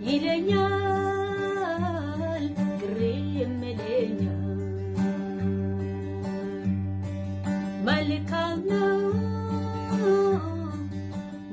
ይለኛል ግሬም ይለኛል መልካም ነው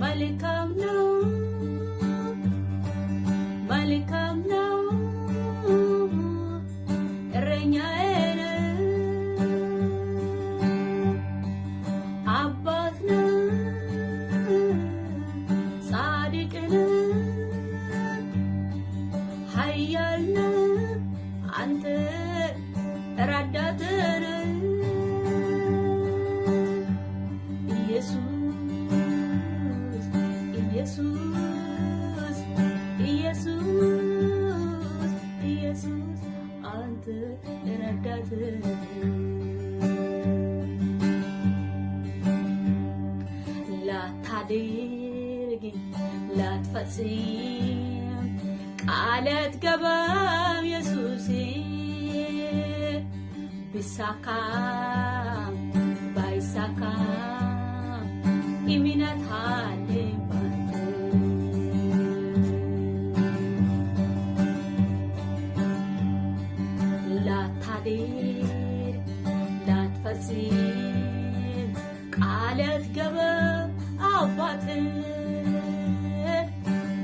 መልካም ነው መልካም ነው እረኛዬ ነው አባት ነው ጻድቅ ነው ኃያል ነው አንተ ረዳት ነህ ኢየሱስ አንተ ረዳት ላታደርግ ላትፈጽም ቃላት ገባም ኢየሱስ ቢሳካም ባይሳካም እምነት አለኝ ባንተ ላታደርግ ላትፈጽም ቃላት ገባም አባት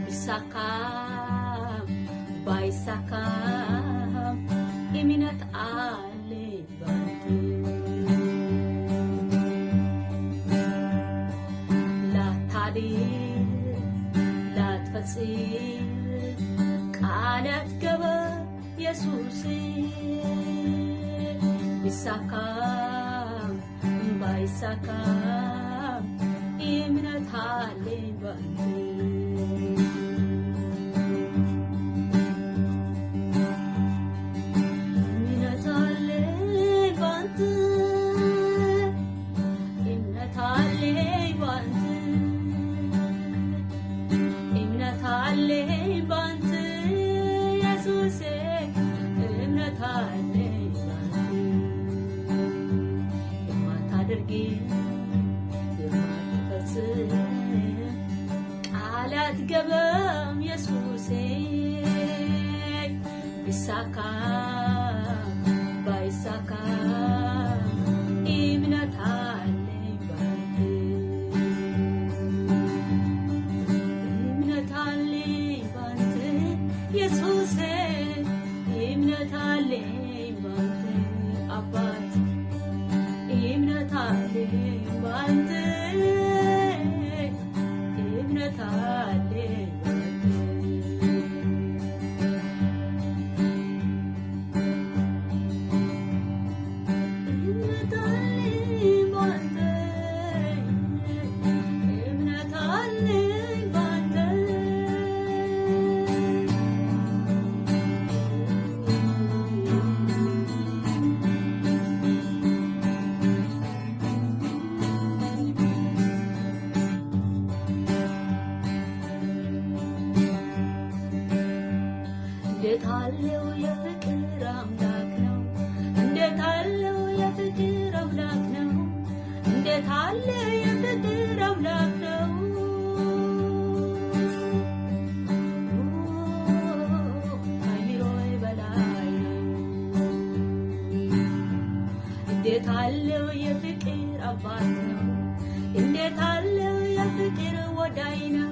ቢሳካም ባይሳካም እምነት አለኝ ባንተ ላትፈጽም ቃላት ገባም ኢየሱስ ቢሳካም ባይሳካም እምነት አለኝ ባንተ እምነት አለኝ ባንተ እምነት አለኝ ባንተ እምነት አለኝ ባንተ ኢየሱስ እምነት አለኝ ባንተ የማታደርግ ቃላት ገባም ኢየሱስ ቢሳካም ባይሳካም እምነት አለኝ ባንተ እምነት አለኝ ባንተ ኢየሱስ እምነት አለኝ ባንተ አባት እምነት አለኝ ባንተ እምነት አለኝ እንዴት አለው የፍቅር አምላክ ነው እንዴት አለው የፍቅር አምላክ ነው እንዴት አለ የፍቅር አምላክ ነው ከአእምሮዬ በላይ ነው እንዴት አለው የፍቅር አባት ነው እንዴት አለው የፍቅር ወዳጅ ነው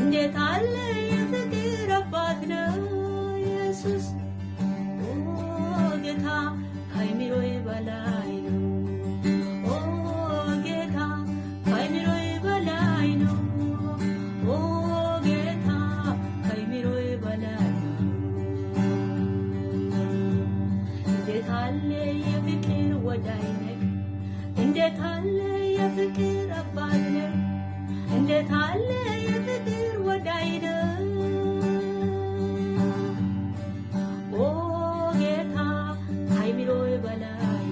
እንዴት አለ የፍቅር አባት ነው ኢየሱስ ጌታ ከአእምሮዬ በላይ ነው ጌታ ከአእምሮዬ በላይ ነው ጌታ ከአእምሮዬ በላይ ነው እንዴት አለ የፍቅር ወዳጅ ነህ እንዴት አለ የፍቅር አባት ነህ እንዴት አለ የፍቅር ወዳጅ ነህ ጌታ ከአእምሮዬ በላይ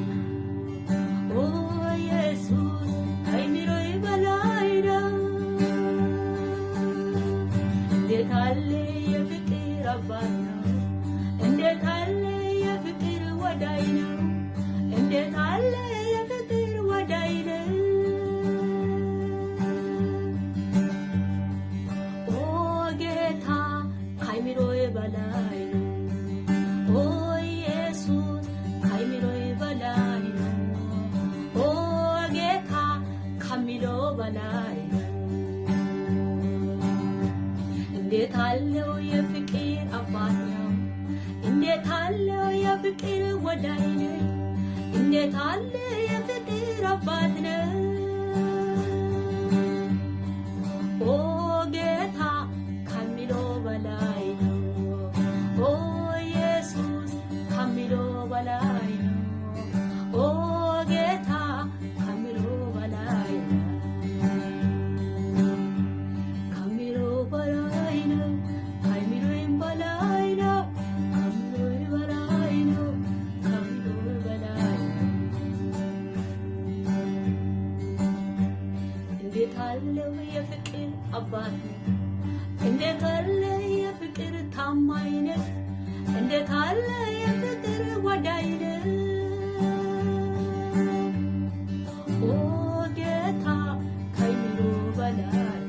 ነው ኢየሱስ ከአእምሮዬ በላይ ነው እንዴት አለ የፍቅር አባት ነው እንዴት አለ የፍቅር ወዳጅ ነው እንዴት አለ የፍቅር ወዳጅ ነው ጌታ በላይ ነው ኦ ኢየሱስ ከአይምሮዬ በላይ ነው ኦ ጌታ ከሚለው በላይ ነው እንዴት አለው የፍቅር አባት ነው እንዴት አለው የፍቅር ወዳጅ ነው እንዴት አለ የፍቅር አባት ነው ኦ ጌታ ከሚለው በላይ ነው ኦ ኢየሱስ ከሚለው በላይ ነው ኦ ጌታ ከሚለው በላይ ነው ከሚለው በላይ ነው ከሚለው በላይ ነው ከሚለው በላይ ነው ከሚለው በላይ እንዴት አለው የፍቅር አባት እንዴት አለ የፍቅር ታማኝ ነው እንዴት አለ የፍቅር ወዳጅ ነው ኦ ጌታ ከሚለው በላይ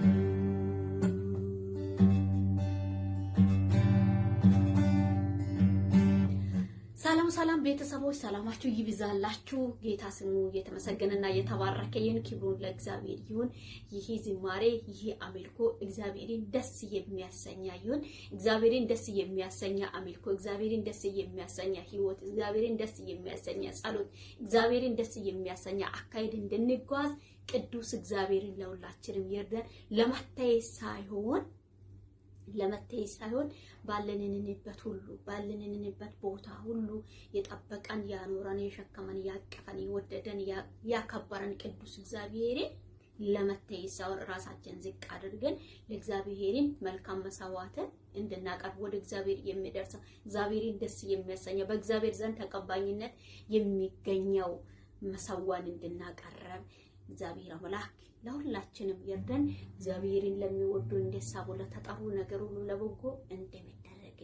ሰላም ቤተሰቦች ሰላማችሁ ይብዛላችሁ ጌታ ስሙ የተመሰገነና የተባረከ ይሁን ክብሩን ለእግዚአብሔር ይሁን ይሄ ዝማሬ ይሄ አምልኮ እግዚአብሔርን ደስ የሚያሰኛ ይሁን እግዚአብሔርን ደስ የሚያሰኛ አምልኮ እግዚአብሔርን ደስ የሚያሰኛ ህይወት እግዚአብሔርን ደስ የሚያሰኛ ጸሎት እግዚአብሔርን ደስ የሚያሰኛ አካሄድ እንድንጓዝ ቅዱስ እግዚአብሔርን ለሁላችንም ይርዳን ለመተይ ሳይሆን ባለንንበት ሁሉ ባለንንበት ቦታ ሁሉ የጠበቀን ያኖረን የሸከመን ያቀፈን ይወደደን ያከበረን ቅዱስ እግዚአብሔር ለመተይ ሳይሆን ራሳችን ዝቅ አድርገን ለእግዚአብሔርን መልካም መስዋዕት እንድናቀርብ ወደ እግዚአብሔር የሚደርሰው እግዚአብሔርን ደስ የሚያሰኝ በእግዚአብሔር ዘንድ ተቀባይነት የሚገኘው መስዋዕት እንድናቀርብ እግዚአብሔር አምላክ ለሁላችንም ይርዳን እግዚአብሔርን ለሚወዱ እንደሳቡ ለተጠሩ ነገር ሁሉ ለበጎ እንደሚደረግ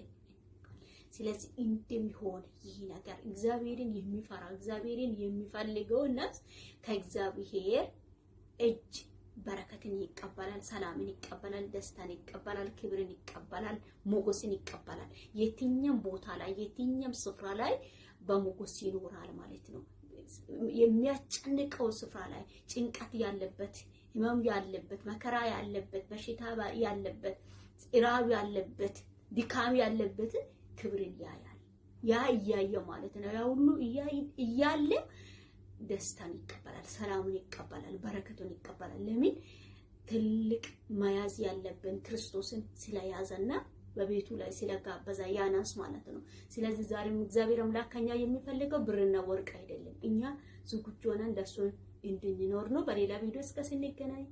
ስለዚህ እንደሚሆን ይህ ነገር እግዚአብሔርን የሚፈራ እግዚአብሔርን የሚፈልገው ነፍስ ከእግዚአብሔር እጅ በረከትን ይቀበላል ሰላምን ይቀበላል ደስታን ይቀበላል ክብርን ይቀበላል ሞገስን ይቀበላል የትኛም ቦታ ላይ የትኛም ስፍራ ላይ በሞገስ ይኖራል ማለት ነው የሚያጨንቀው ስፍራ ላይ ጭንቀት ያለበት ህመም ያለበት መከራ ያለበት በሽታ ያለበት ኢራብ ያለበት ድካም ያለበት ክብርን ያያል ያያየ ማለት ነው ያ ሁሉ እያለ ደስታን ይቀበላል ሰላምን ይቀበላል በረከቱን ይቀበላል ለምን ትልቅ መያዝ ያለብን ክርስቶስን ስለያዘና በቤቱ ላይ ስለጋበዛ ያናስ ማለት ነው ስለዚህ ዛሬም እግዚአብሔር አምላክ ከኛ የሚፈልገው ብርና ወርቅ አይደለም እኛ ዝግጁ ሆነን ለሱ እንድንኖር ነው በሌላ ቪዲዮ እስከ ስንገናኝ